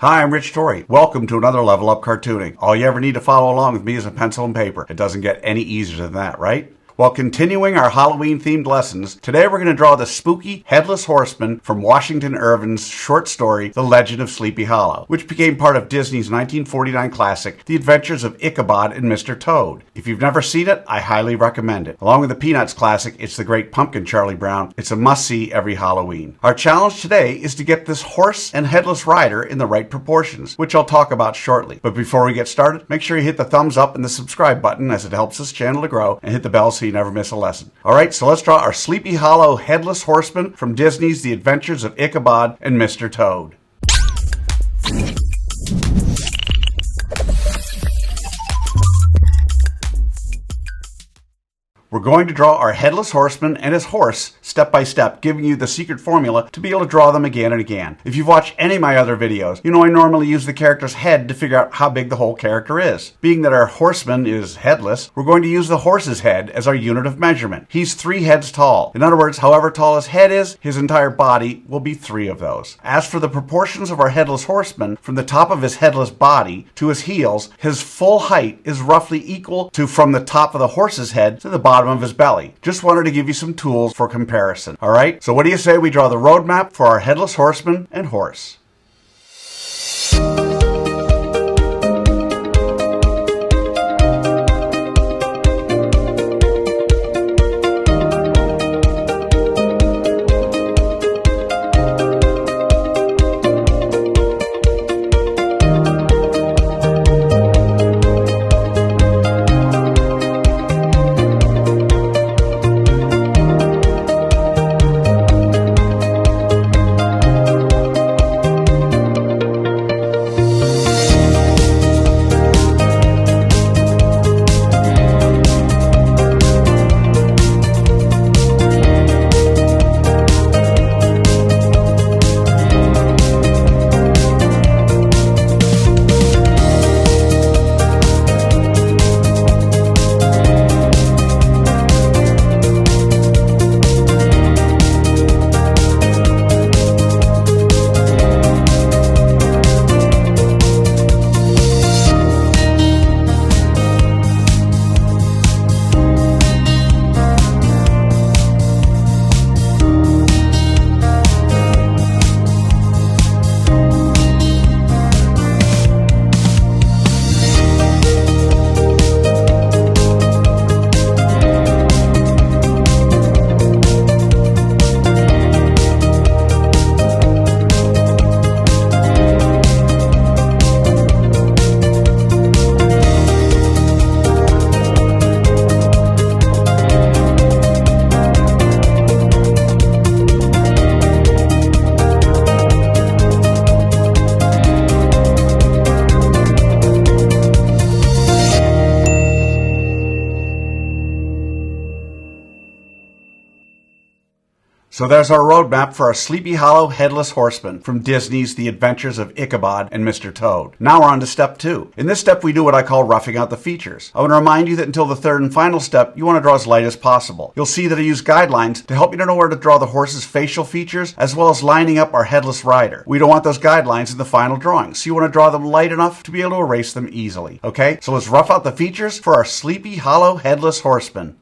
Hi, I'm Rich Torrey. Welcome to another Level Up Cartooning. All you ever need to follow along with me is a pencil and paper. It doesn't get any easier than that, right? While continuing our Halloween-themed lessons, today we're going to draw the spooky Headless Horseman from Washington Irving's short story, The Legend of Sleepy Hollow, which became part of Disney's 1949 classic, The Adventures of Icabod and Mr. Toad. If you've never seen it, I highly recommend it. Along with the Peanuts classic, It's the Great Pumpkin, Charlie Brown, it's a must-see every Halloween. Our challenge today is to get this horse and headless rider in the right proportions, which I'll talk about shortly. But before we get started, make sure you hit the thumbs up and the subscribe button as it helps this channel to grow, and hit the bell so you never miss a lesson. Alright, so let's draw our Sleepy Hollow Headless Horseman from Disney's The Adventures of Icabod and Mr. Toad. We're going to draw our Headless Horseman and his horse step by step, giving you the secret formula to be able to draw them again and again. If you've watched any of my other videos, you know I normally use the character's head to figure out how big the whole character is. Being that our horseman is headless, we're going to use the horse's head as our unit of measurement. He's 3 heads tall. In other words, however tall his head is, his entire body will be 3 of those. As for the proportions of our Headless Horseman, from the top of his headless body to his heels, his full height is roughly equal to from the top of the horse's head to the bottom of his belly. Just wanted to give you some tools for comparison. Alright, so what do you say we draw the roadmap for our Headless Horseman and horse? So there's our roadmap for our Sleepy Hollow Headless Horseman from Disney's The Adventures of Icabod and Mr. Toad. Now we're on to step 2. In this step we do what I call roughing out the features. I want to remind you that until the third and final step, you want to draw as light as possible. You'll see that I use guidelines to help you to know where to draw the horse's facial features, as well as lining up our headless rider. We don't want those guidelines in the final drawing, so you want to draw them light enough to be able to erase them easily. Okay, so let's rough out the features for our Sleepy Hollow Headless Horseman.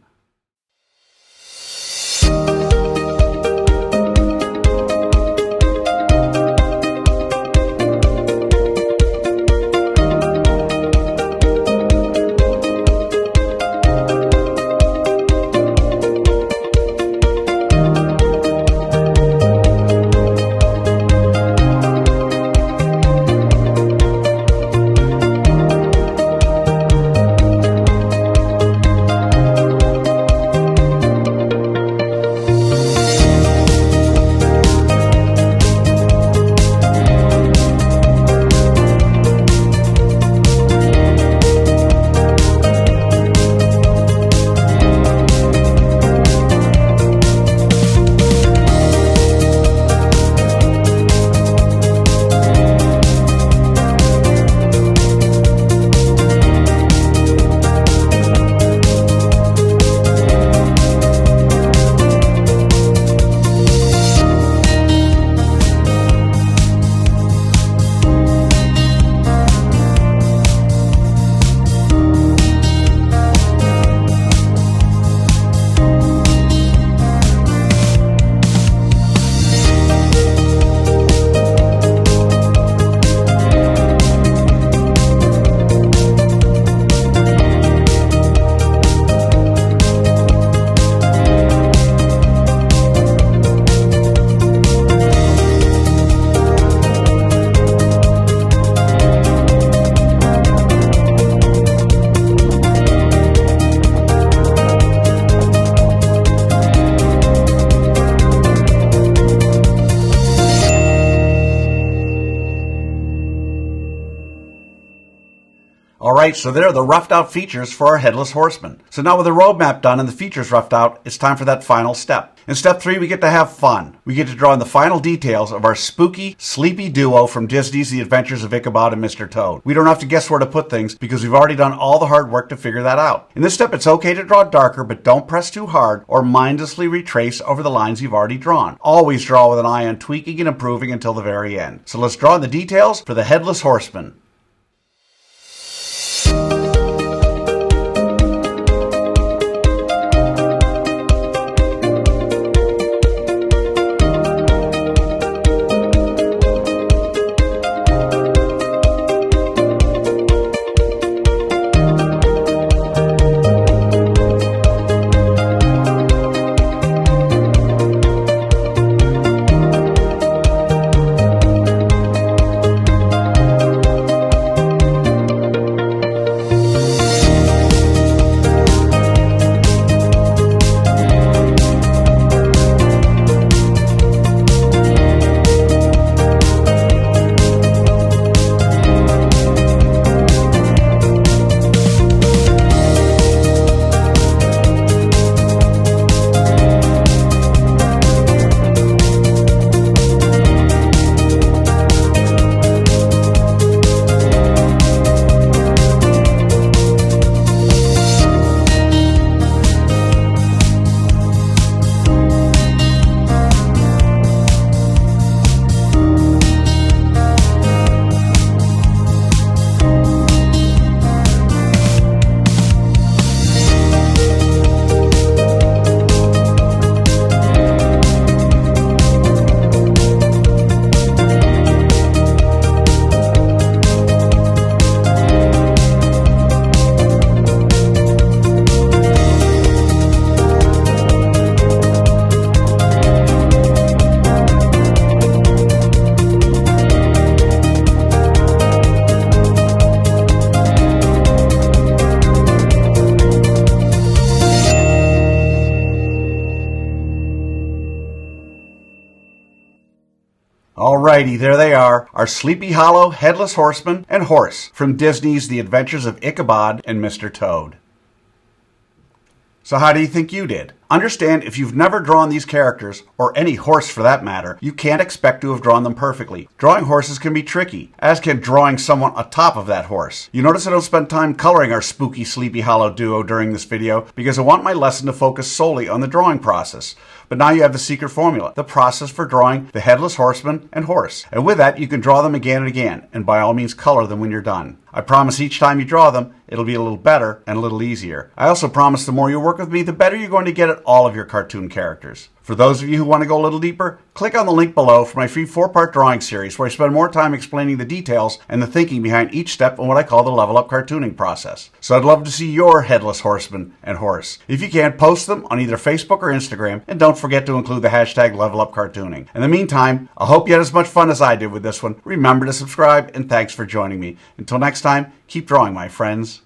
Alright, so there are the roughed out features for our Headless Horseman. So now with the roadmap done and the features roughed out, it's time for that final step. In step 3, we get to have fun. We get to draw in the final details of our spooky, sleepy duo from Disney's The Adventures of Icabod and Mr. Toad. We don't have to guess where to put things because we've already done all the hard work to figure that out. In this step, it's okay to draw darker, but don't press too hard or mindlessly retrace over the lines you've already drawn. Always draw with an eye on tweaking and improving until the very end. So let's draw in the details for the Headless Horseman. Alrighty, there they are, our Sleepy Hollow, Headless Horseman, and Horse from Disney's The Adventures of Icabod and Mr. Toad. So how do you think you did? Understand, if you've never drawn these characters, or any horse for that matter, you can't expect to have drawn them perfectly. Drawing horses can be tricky, as can drawing someone atop of that horse. You notice I don't spend time coloring our spooky Sleepy Hollow duo during this video, because I want my lesson to focus solely on the drawing process. But now you have the secret formula, the process for drawing the Headless Horseman and Horse. And with that, you can draw them again and again, and by all means color them when you're done. I promise each time you draw them, it'll be a little better and a little easier. I also promise the more you work with me, the better you're going to get at all of your cartoon characters. For those of you who want to go a little deeper, click on the link below for my free 4-part drawing series where I spend more time explaining the details and the thinking behind each step in what I call the level up cartooning process. So I'd love to see your Headless Horseman and Horse. If you can, post them on either Facebook or Instagram, and don't forget to include the hashtag #LevelUpCartooning. In the meantime, I hope you had as much fun as I did with this one. Remember to subscribe, and thanks for joining me. Until next time, keep drawing, my friends.